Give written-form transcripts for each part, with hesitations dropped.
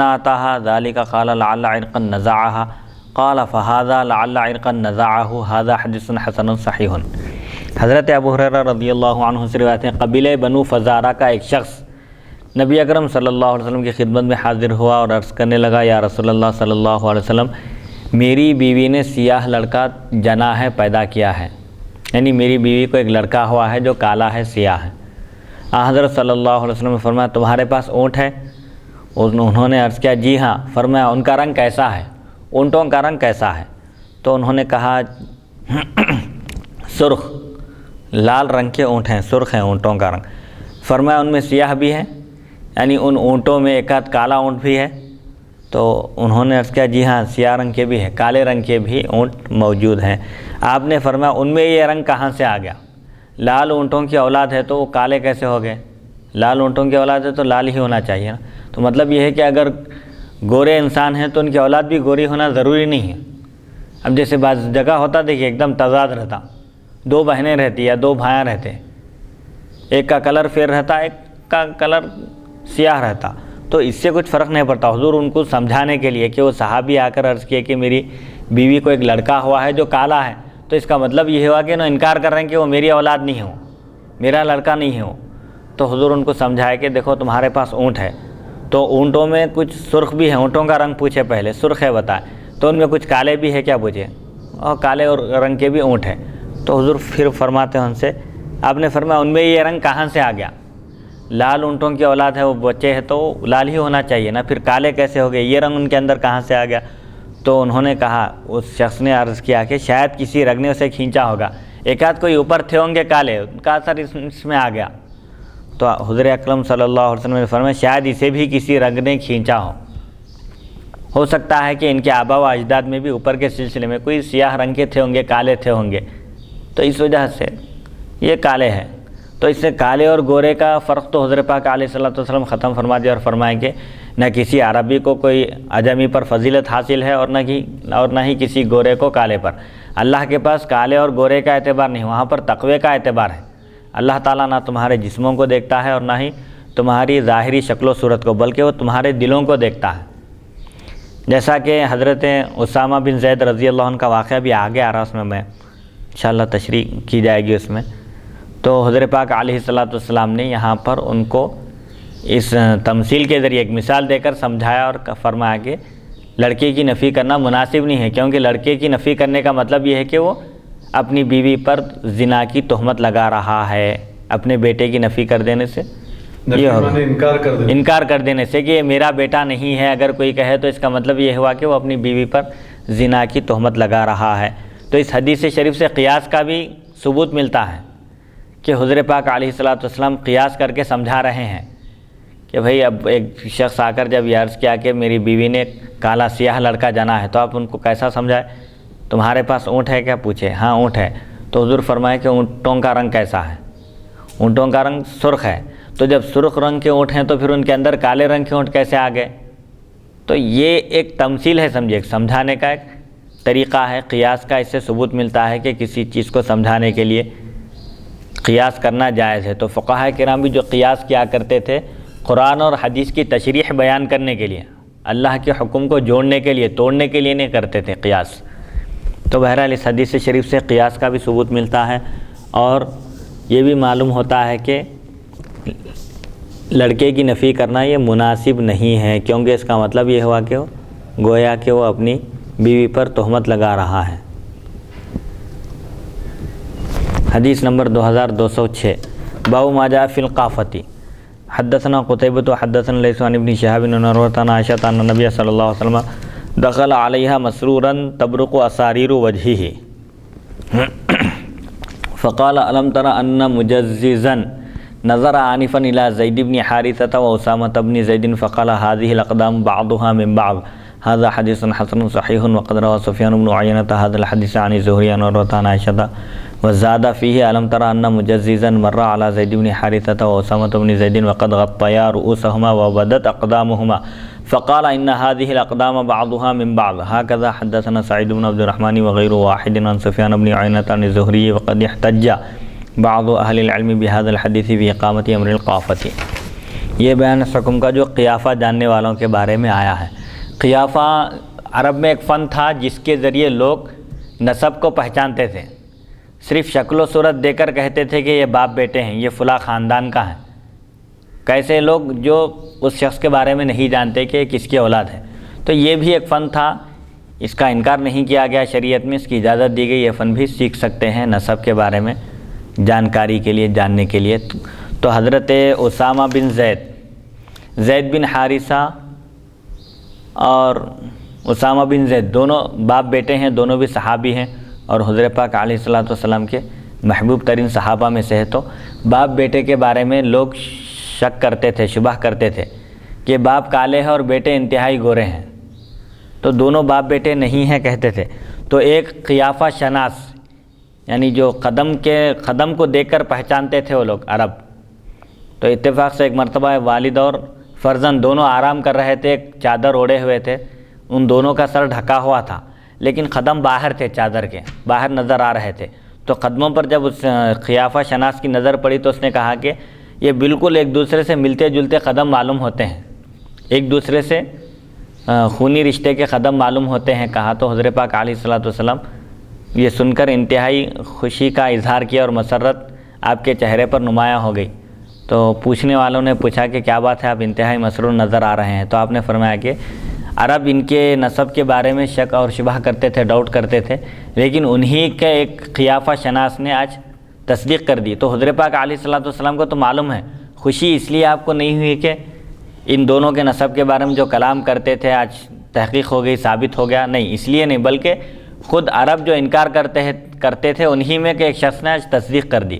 آتاها ذلك قال لعل عرقا نزعها قال فهذا لعل عرقا نزعه هذا حدیث حسن صحیح۔ حضرت ابو ہریرہ رضی اللہ عنہ سے روایت ہے، قبیلہ بنو فزارہ کا ایک شخص نبی اکرم صلی اللہ علیہ وسلم کی خدمت میں حاضر ہوا اور عرض کرنے لگا، یا رسول اللہ صلی اللہ علیہ وسلم، میری بیوی نے سیاہ لڑکا جنا ہے، پیدا کیا ہے، یعنی میری بیوی کو ایک لڑکا ہوا ہے جو کالا ہے، سیاہ ہے۔ حضرت صلی اللہ علیہ وسلم نے فرمایا، تمہارے پاس اونٹ ہے؟ انہوں نے عرض کیا، جی ہاں۔ فرمایا، ان کا رنگ کیسا ہے؟ اونٹوں کا رنگ کیسا ہے؟ تو انہوں نے کہا، سرخ، لال رنگ کے اونٹ ہیں، سرخ ہیں اونٹوں کا رنگ۔ فرمایا، ان میں سیاہ بھی ہے؟ یعنی ان اونٹوں میں ایک آدھ کالا اونٹ بھی ہے؟ تو انہوں نے عرض کیا، جی ہاں، سیاہ رنگ کے بھی ہے، کالے رنگ کے بھی اونٹ موجود ہیں۔ آپ نے فرمایا، ان میں یہ رنگ کہاں سے آ گیا؟ لال اونٹوں کی اولاد ہے تو وہ کالے کیسے ہو گئے؟ لال اونٹوں کی اولاد ہے تو لال ہی ہونا چاہیے نا۔ تو مطلب یہ ہے کہ اگر گورے انسان ہیں تو ان کی اولاد بھی گوری ہونا ضروری نہیں ہے۔ اب جیسے بعض جگہ ہوتا، دیکھیے ایک دم تضاد رہتا، دو بہنیں رہتی یا دو بھائیاں رہتے، ایک کا کلر فیر رہتا، ایک کا کلر سیاہ رہتا، تو اس سے کچھ فرق نہیں پڑتا۔ حضور ان کو سمجھانے کے لیے کہ وہ صحابی آ کر عرض کیے کہ میری بیوی کو ایک لڑکا ہوا ہے جو کالا ہے، تو اس کا مطلب یہ ہوا کہ انہوں انکار کر رہے ہیں کہ وہ میری اولاد نہیں ہو، میرا لڑکا نہیں ہو۔ تو حضور ان کو سمجھائے کہ دیکھو تمہارے پاس اونٹ ہے، تو اونٹوں میں کچھ سرخ بھی ہیں، اونٹوں کا رنگ پوچھے پہلے، سرخ ہے بتائے، تو ان میں کچھ کالے بھی ہے کیا پوچھے، اور کالے اور رنگ کے بھی اونٹ ہیں۔ تو حضور پھر فرماتے ہیں ان سے، آپ نے فرمایا، ان میں یہ رنگ کہاں سے آ گیا؟ لال اونٹوں کی اولاد ہے، وہ بچے ہیں تو لال ہی ہونا چاہیے نا، پھر کالے کیسے ہو گئے؟ یہ رنگ ان کے اندر کہاں سے آ گیا؟ تو انہوں نے کہا، اس شخص نے عرض کیا کہ شاید کسی رگ نے اسے کھینچا ہوگا، ایک آدھ کوئی اوپر تھے ہوں گے کالے، ان کا اثر اس میں آ گیا۔ تو حضور اکرم صلی اللہ علیہ وسلم نے فرمایا، شاید اسے بھی کسی رگ نے کھینچا ہو سکتا ہے کہ ان کے آبا و اجداد میں بھی اوپر کے سلسلے میں کوئی سیاہ رنگ کے تھے ہوں گے، کالے تھے ہوں گے، تو اس وجہ سے یہ کالے ہیں۔ تو اس سے کالے اور گورے کا فرق تو حضرت پاک علیہ الصلوۃ والسلام ختم فرما دیا اور فرمائیں کہ نہ کسی عربی کو کوئی عجمی پر فضیلت حاصل ہے اور نہ ہی کسی گورے کو کالے پر۔ اللہ کے پاس کالے اور گورے کا اعتبار نہیں، وہاں پر تقوی کا اعتبار ہے۔ اللہ تعالیٰ نہ تمہارے جسموں کو دیکھتا ہے اور نہ ہی تمہاری ظاہری شکل و صورت کو، بلکہ وہ تمہارے دلوں کو دیکھتا ہے۔ جیسا کہ حضرت اسامہ بن زید رضی اللہ عنہ کا واقعہ بھی آگے آ رہا، اس میں انشاءاللہ تشریح کی جائے گی اس میں۔ تو حضرت پاک علیہ الصلوۃ والسلام نے یہاں پر ان کو اس تمثیل کے ذریعے ایک مثال دے کر سمجھایا اور فرمایا کہ لڑکے کی نفی کرنا مناسب نہیں ہے، کیونکہ لڑکے کی نفی کرنے کا مطلب یہ ہے کہ وہ اپنی بیوی پر زنا کی تہمت لگا رہا ہے۔ اپنے بیٹے کی نفی کر دینے سے یہ ہوگا، انکار کر دینے سے کہ یہ میرا بیٹا نہیں ہے، اگر کوئی کہے تو اس کا مطلب یہ ہوا کہ وہ اپنی بیوی پر زنا کی تہمت لگا رہا ہے۔ تو اس حدیث شریف سے قیاس کا بھی ثبوت ملتا ہے کہ حضور پاک علیہ الصلوۃ والسلام قیاس کر کے سمجھا رہے ہیں کہ بھئی اب ایک شخص آ کر جب یہ عرض کیا کہ میری بیوی نے کالا سیاہ لڑکا جنا ہے، تو آپ ان کو کیسا سمجھائے؟ تمہارے پاس اونٹ ہے کیا پوچھے؟ ہاں اونٹ ہے۔ تو حضور فرمائے کہ اونٹوں کا رنگ کیسا ہے؟ اونٹوں کا رنگ سرخ ہے۔ تو جب سرخ رنگ کے اونٹ ہیں تو پھر ان کے اندر کالے رنگ کے اونٹ کیسے آ گئے؟ تو یہ ایک تمثیل ہے، سمجھے، سمجھانے کا ایک طریقہ ہے قیاس کا۔ اس سے ثبوت ملتا ہے کہ کسی چیز کو سمجھانے کے لیے قیاس کرنا جائز ہے۔ تو فقہاء کرام بھی جو قیاس کیا کرتے تھے قرآن اور حدیث کی تشریح بیان کرنے کے لیے، اللہ کے حکم کو جوڑنے کے لیے، توڑنے کے لیے نہیں کرتے تھے قیاس۔ تو بہرحال اس حدیث شریف سے قیاس کا بھی ثبوت ملتا ہے، اور یہ بھی معلوم ہوتا ہے کہ لڑکے کی نفی کرنا یہ مناسب نہیں ہے، کیونکہ اس کا مطلب یہ ہوا کہ وہ گویا کہ وہ اپنی بیوی پر تہمت لگا رہا ہے۔ حدیث نمبر 2206، باب ما جاء فی القافۃ۔ حدثنا قتیبۃ حدثنا لیث عن ابن شہاب عن عروۃ عن عائشہ ان النبی صلی اللہ علیہ وسلم دخل علیہا مسرورا تبرق اساریر وجهه فقال الم تر ان مجززا نظر آنفا الى زید بن حارثة واسامة بن زید فقال هذه الاقدام بعضها من بعض هذا حدیث حسن صحیح وقد روى سفیان بن عیینة هذا الحديث عن الزهري عن عروة عن عائشة وزاد فيه الم تر ان مجززا مر على زید بن حارثة واسامة بن زید وقد غطيا رؤوسهما وبدت اقدامهما فقال ان هذه الاقدام بعضها من بعض هكذا حدثنا سعيد بن عبد الرحمن وغير واحد عن سفيان بن عيينة عن الزهري وقد احتج بعض اهل العلم بهذا الحديث في اقامة امر القافة۔ یہ بیان سکم کا جو قیافہ جاننے والوں کے بارے میں آیا ہے۔ قیافہ عرب میں ایک فن تھا جس کے ذریعے لوگ نسب کو پہچانتے تھے، صرف شکل و صورت دے کر کہتے تھے کہ یہ باپ بیٹے ہیں، یہ فلاں خاندان کا ہے۔ کیسے لوگ جو اس شخص کے بارے میں نہیں جانتے کہ کس کی اولاد ہے، تو یہ بھی ایک فن تھا، اس کا انکار نہیں کیا گیا شریعت میں، اس کی اجازت دی گئی، یہ فن بھی سیکھ سکتے ہیں نسب کے بارے میں جانکاری کے لیے، جاننے کے لیے۔ تو حضرت اسامہ بن زید بن حارثہ اور اسامہ بن زید دونوں باپ بیٹے ہیں، دونوں بھی صحابی ہیں اور حضور پاک علیہ الصلوۃ والسلام کے محبوب ترین صحابہ میں سے ہے۔ تو باپ بیٹے کے بارے میں لوگ شک کرتے تھے، شبہ کرتے تھے کہ باپ کالے ہیں اور بیٹے انتہائی گورے ہیں، تو دونوں باپ بیٹے نہیں ہیں کہتے تھے۔ تو ایک قیافہ شناس، یعنی جو قدم کو دیکھ کر پہچانتے تھے وہ لوگ عرب، تو اتفاق سے ایک مرتبہ والد اور فرزند دونوں آرام کر رہے تھے، ایک چادر اوڑھے ہوئے تھے، ان دونوں کا سر ڈھکا ہوا تھا لیکن قدم باہر تھے، چادر کے باہر نظر آ رہے تھے۔ تو قدموں پر جب اس قیافہ شناس کی نظر پڑی تو اس نے کہا کہ یہ بالکل ایک دوسرے سے ملتے جلتے قدم معلوم ہوتے ہیں، ایک دوسرے سے خونی رشتے کے قدم معلوم ہوتے ہیں کہا۔ تو حضرت پاک علیہ الصلوۃ والسلام یہ سن کر انتہائی خوشی کا اظہار کیا اور مسرت آپ کے چہرے پر نمایاں ہو گئی۔ تو پوچھنے والوں نے پوچھا کہ کیا بات ہے، آپ انتہائی مسرور نظر آ رہے ہیں؟ تو آپ نے فرمایا کہ عرب ان کے نسب کے بارے میں شک اور شبہ کرتے تھے، ڈاؤٹ کرتے تھے، لیکن انہی کے ایک قیافہ شناس نے آج تصدیق کر دی۔ تو حضرت پاک علیہ الصلوۃ والسلام کو تو معلوم ہے، خوشی اس لیے آپ کو نہیں ہوئی کہ ان دونوں کے نسب کے بارے میں جو کلام کرتے تھے آج تحقیق ہو گئی، ثابت ہو گیا، نہیں، اس لیے نہیں، بلکہ خود عرب جو انکار کرتے تھے انہی میں کہ ایک شخص نے آج تصدیق کر دی،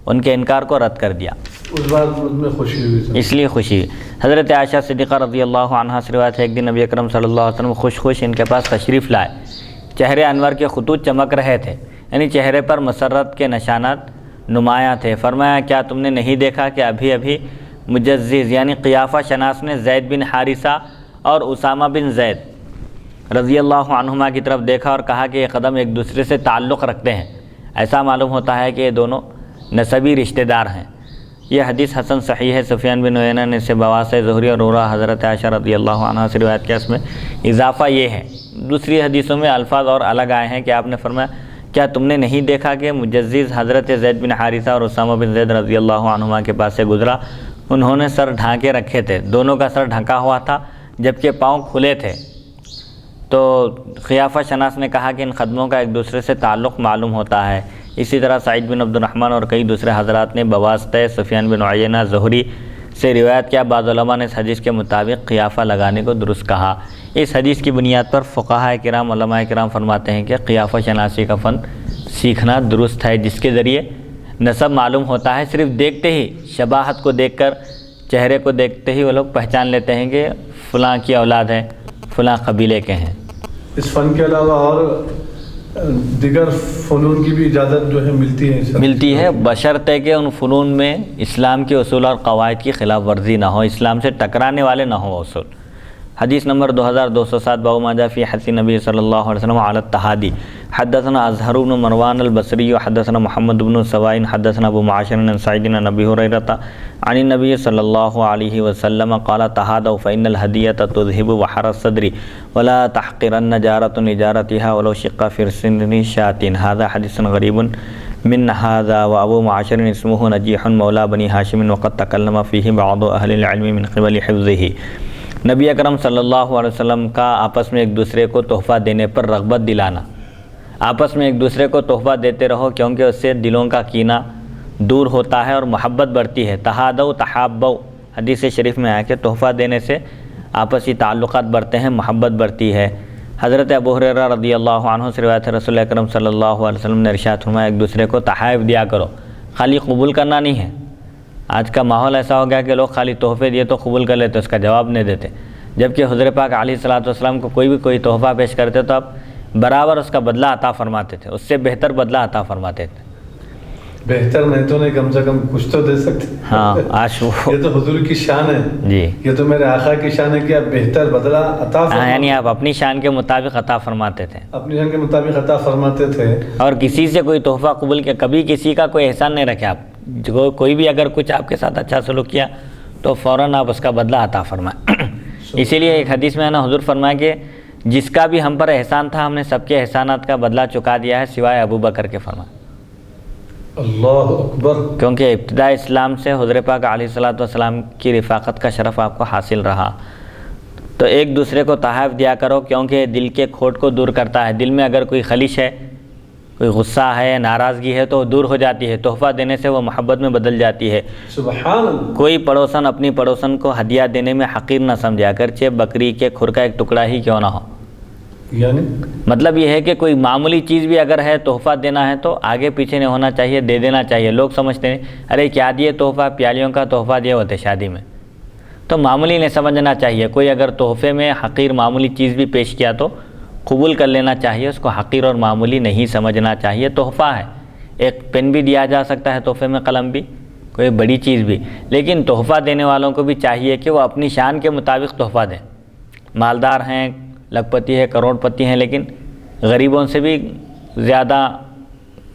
ان کے انکار کو رد کر دیا، اس بات میں خوشی ہوئی، اس لیے خوشی ہوئی۔ حضرت عائشہ صدیقہ رضی اللہ عنہا سے روایت ہے، ایک دن نبی اکرم صلی اللہ علیہ وسلم خوش ان کے پاس تشریف لائے، چہرے انور کے خطوط چمک رہے تھے، یعنی چہرے پر مسرت کے نشانات نمایاں تھے۔ فرمایا کیا تم نے نہیں دیکھا کہ ابھی مجزز یعنی قیافہ شناس نے زید بن حارثہ اور اسامہ بن زید رضی اللہ عنہما کی طرف دیکھا اور کہا کہ یہ قدم ایک دوسرے سے تعلق رکھتے ہیں، ایسا معلوم ہوتا ہے کہ یہ دونوں نسبی رشتہ دار ہیں۔ یہ حدیث حسن صحیح ہے، سفیان بن عیینہ نے اسے بواسطہ زہری اور عروہ حضرت عائشہ رضی اللہ عنہا سے روایت کیا، اس میں اضافہ یہ ہے، دوسری حدیثوں میں الفاظ اور الگ آئے ہیں کہ آپ نے فرمایا کیا تم نے نہیں دیکھا کہ مجزز حضرت زید بن حارثہ اور اسامہ بن زید رضی اللہ عنہما کے پاس سے گزرا، انہوں نے سر ڈھانکے رکھے تھے، دونوں کا سر ڈھکا ہوا تھا جبکہ پاؤں کھلے تھے۔ تو قیافہ شناس نے کہا کہ ان قدموں کا ایک دوسرے سے تعلق معلوم ہوتا ہے۔ اسی طرح سعید بن عبد الرحمن اور کئی دوسرے حضرات نے بواسطہ سفیان بن عیینہ زہری سے روایت کیا، بعض علماء نے اس حدیث کے مطابق قیافہ لگانے کو درست کہا۔ اس حدیث کی بنیاد پر فقہاء کرام، علماء کرام فرماتے ہیں کہ قیافہ شناسی کا فن سیکھنا درست ہے، جس کے ذریعے نسب معلوم ہوتا ہے، صرف دیکھتے ہی، شباہت کو دیکھ کر، چہرے کو دیکھتے ہی وہ لوگ پہچان لیتے ہیں کہ فلاں کی اولاد ہے، فلاں قبیلے کے ہیں۔ اس فن کے علاوہ اور دیگر فنون کی بھی اجازت جو ہے ملتی ہے بشرطے کہ ان فنون میں اسلام کے اصول اور قواعد کی خلاف ورزی نہ ہو، اسلام سے ٹکرانے والے نہ ہوں اصول۔ حدیث نمبر 2207 باب ما جاء فی حث نبی صلی اللہ علیہ وسلم علی التحادی۔ حدثنا ازہر بن مروان البصری حدثنا محمد بن سوائن حدثنا ابو معاشر عن سعید بن ابی ہریرہ عن النبی صلی اللہ علیہ وسلم قال تحادوا فإن الہدیۃ تذهب وحر الصدر ولا تحقرن جارۃ لجارتها ولو شق فرس شاة۔ هذا حدیث غریب من هذا وابو معاشر اسمه نجیح مولى بنی ہاشم وقد تکلم فیہ بعض اہل العلم من قبل حفظہ۔ نبی اکرم صلی اللہ علیہ وسلم کا آپس میں ایک دوسرے کو تحفہ دینے پر رغبت دلانا، آپس میں ایک دوسرے کو تحفہ دیتے رہو کیونکہ اس سے دلوں کا کینہ دور ہوتا ہے اور محبت بڑھتی ہے۔ تہادوا تحابوا، حدیث شریف میں آیا کہ تحفہ دینے سے آپسی تعلقات بڑھتے ہیں، محبت بڑھتی ہے۔ حضرت ابو ہریرہ رضی اللہ عنہ سے روایت ہے، رسول اکرم صلی اللہ علیہ وسلم نے ارشاد فرمایا ایک دوسرے کو تحائف دیا کرو، خالی قبول کرنا نہیں ہے۔ آج کا ماحول ایسا ہو گیا کہ لوگ خالی تحفے دیے تو قبول کر لیتے، اس کا جواب نہیں دیتے، جبکہ حضرت پاک علیہ الصلوۃ والسلام کو کوئی تحفہ پیش کرتے تو آپ برابر اس کا بدلہ عطا فرماتے تھے، اس سے بہتر بدلہ عطا فرماتے تھے۔ بہتر نہیں تو نہیں، کم سے کم کچھ تو دے سکتے۔ ہاں آج یہ تو حضور کی شان ہے جی، یہ تو میرے آقا کی شان ہے کہ آپ بہتر بدلہ عطا فرماتے، یعنی آپ اپنی شان کے مطابق عطا فرماتے تھے، اپنی شان کے مطابق عطا فرماتے تھے، اور کسی سے کوئی تحفہ قبول کیا، کبھی کسی کا کوئی احسان نہیں رکھے آپ، کوئی بھی اگر کچھ آپ کے ساتھ اچھا سلوک کیا تو فوراً آپ اس کا بدلہ عطا فرمائیں۔ اسی لیے ایک حدیث میں ہے نا حضور فرمایا کہ جس کا بھی ہم پر احسان تھا ہم نے سب کے احسانات کا بدلہ چکا دیا ہے سوائے ابو بکر کے، فرمایا۔ اللہ اکبر۔ کیونکہ ابتداء اسلام سے حضور پاک علیہ الصلوۃ والسلام کی رفاقت کا شرف آپ کو حاصل رہا، تو ایک دوسرے کو تحائف دیا کرو، کیونکہ دل کے کھوٹ کو دور کرتا ہے۔ دل میں اگر کوئی خلش ہے، کوئی غصہ ہے، ناراضگی ہے تو دور ہو جاتی ہے، تحفہ دینے سے وہ محبت میں بدل جاتی ہے۔ سبحان اللہ۔ کوئی پڑوسن اپنی پڑوسن کو ہدیہ دینے میں حقیر نہ سمجھے، اگرچہ بکری کے کھر کا ایک ٹکڑا ہی کیوں نہ ہو۔ یعنی مطلب یہ ہے کہ کوئی معمولی چیز بھی اگر ہے، تحفہ دینا ہے تو آگے پیچھے نہیں ہونا چاہیے، دے دینا چاہیے۔ لوگ سمجھتے ہیں ارے کیا دیے تحفہ، پیالیوں کا تحفہ دیے ہوتے شادی میں، تو معمولی نہیں سمجھنا چاہیے۔ کوئی اگر تحفے میں حقیر معمولی چیز بھی پیش کیا تو قبول کر لینا چاہیے، اس کو حقیر اور معمولی نہیں سمجھنا چاہیے۔ تحفہ ہے، ایک پین بھی دیا جا سکتا ہے تحفے میں، قلم بھی، کوئی بڑی چیز بھی، لیکن تحفہ دینے والوں کو بھی چاہیے کہ وہ اپنی شان کے مطابق تحفہ دیں۔ مالدار ہیں، لکھپتی ہے، کروڑ پتی ہیں، لیکن غریبوں سے بھی زیادہ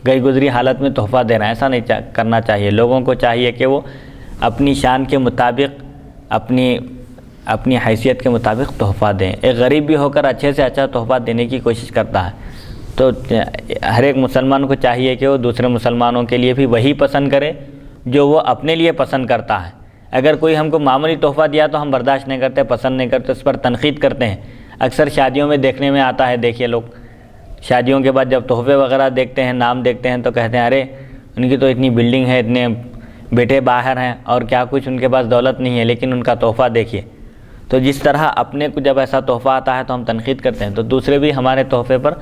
گئی گزری حالت میں تحفہ دے رہے ہیں، ایسا نہیں کرنا چاہیے۔ لوگوں کو چاہیے کہ وہ اپنی شان کے مطابق، اپنی حیثیت کے مطابق تحفہ دیں۔ ایک غریب بھی ہو کر اچھے سے اچھا تحفہ دینے کی کوشش کرتا ہے، تو ہر ایک مسلمان کو چاہیے کہ وہ دوسرے مسلمانوں کے لیے بھی وہی پسند کرے جو وہ اپنے لیے پسند کرتا ہے۔ اگر کوئی ہم کو معمولی تحفہ دیا تو ہم برداشت نہیں کرتے، پسند نہیں کرتے، اس پر تنقید کرتے ہیں۔ اکثر شادیوں میں دیکھنے میں آتا ہے، دیکھیے لوگ شادیوں کے بعد جب تحفے وغیرہ دیکھتے ہیں، نام دیکھتے ہیں تو کہتے ہیں ارے ان کی تو اتنی بلڈنگ ہے، اتنے بیٹے باہر ہیں اور کیا کچھ ان کے پاس دولت نہیں ہے، لیکن ان کا تحفہ دیکھیے۔ تو جس طرح اپنے کو جب ایسا تحفہ آتا ہے تو ہم تنقید کرتے ہیں، تو دوسرے بھی ہمارے تحفے پر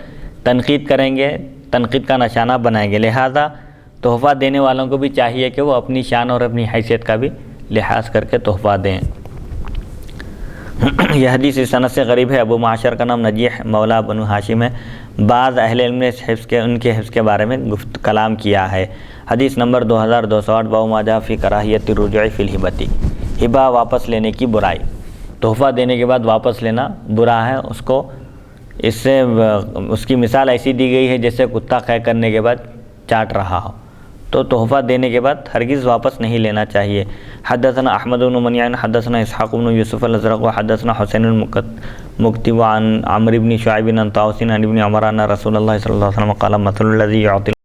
تنقید کریں گے، تنقید کا نشانہ بنائیں گے۔ لہذا تحفہ دینے والوں کو بھی چاہیے کہ وہ اپنی شان اور اپنی حیثیت کا بھی لحاظ کر کے تحفہ دیں۔ یہ حدیث اس سند سے غریب ہے۔ ابو معاشر کا نام نجیح مولا بنو ہاشم ہے۔ بعض اہل علم نے ان کے حفظ کے بارے میں کلام کیا ہے۔ حدیث نمبر 2208، باب ما جاء فی کراہیت الرجوع فی الہبۃ، ہبہ واپس لینے کی برائی۔ تحفہ دینے کے بعد واپس لینا برا ہے، اس سے اس کی مثال ایسی دی گئی ہے جیسے کتا قے کرنے کے بعد چاٹ رہا ہو، تو تحفہ دینے کے بعد ہرگز واپس نہیں لینا چاہیے۔ حدثنا احمد بن منیع حدثنا اسحاق بن یوسف الازرق حدثنا حسین المکتب عن عمرو بن شعیب عن طاووس عن ابن عمر ان رسول اللہ صلی اللہ علیہ وسلم قال مثل الذی یعطی